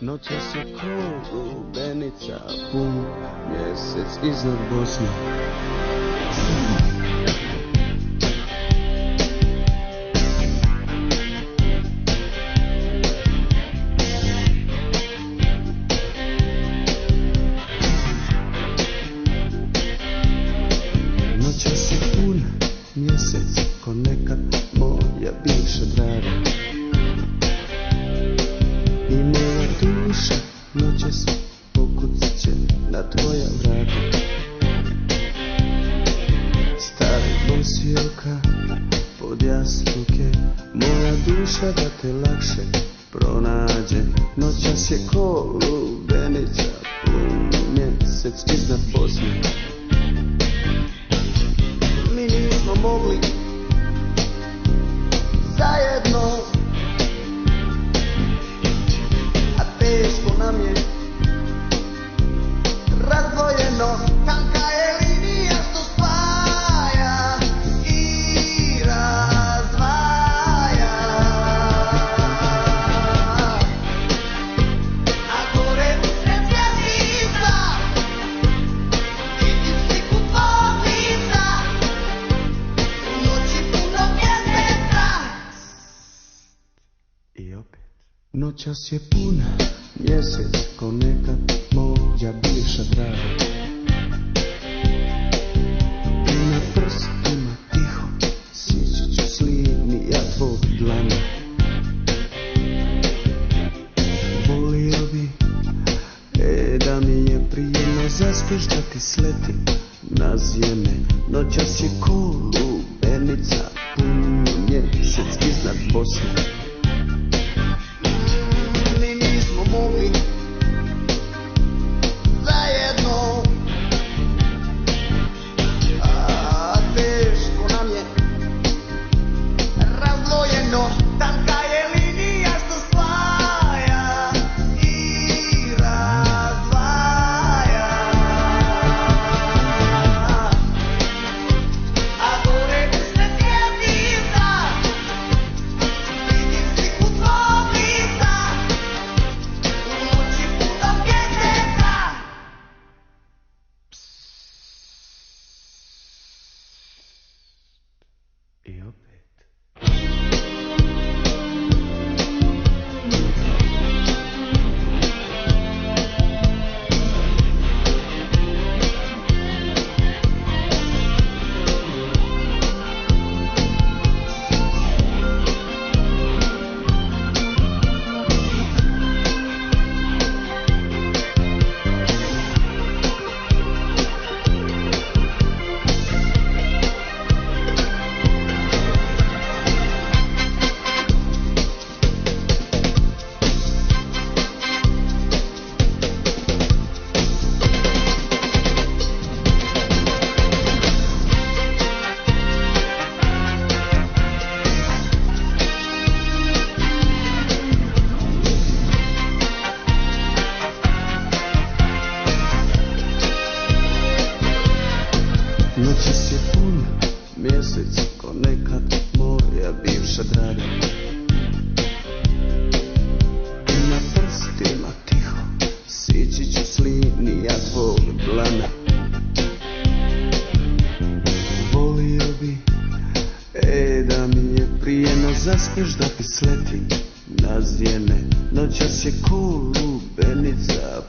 Noćas je ko lubenica, pun mjesec iznad Bosne. Noćas je pun mjesec, ko nekad moja bivša draga. I moja duša noćas pokucat će na tvoja vrata. Stari bosi oka pod jastuke, moja duša da te lakše pronađe. Noćas je ko lubenica, pun mjesec iznad Bosne. Mi nismo mogli zajedno, teško nam je razdvojeno. Tanka je linija što spaja i razdvaja. A gore usred zvjezdica vidim sliku tvog lica u noći punog mjeseca. I opet noćas je puna mjesec, ko nekad moja bivša draga. I na prstima tiho sići ću s linija tvog dlana. Volio bi, da mi je prijemno zaspiš da ti sletim na sjeme. Noćas je ko lubenica, pun mjesec iznad Bosne. Mogli zajedno, a teško nam je razdvojeno. Tanka je linija što spaja i razdvaja. A gore usred zvjezdica vidim sliku tvog lica. I opet noćas je pun mjesec, ko nekad moja bivša draga. I na prstima tiho sići ću s linija tvog dlana. Volio bi, da mi je prijemno zaspiš da ti sletim na sjeme. Noćas je ko lubenica,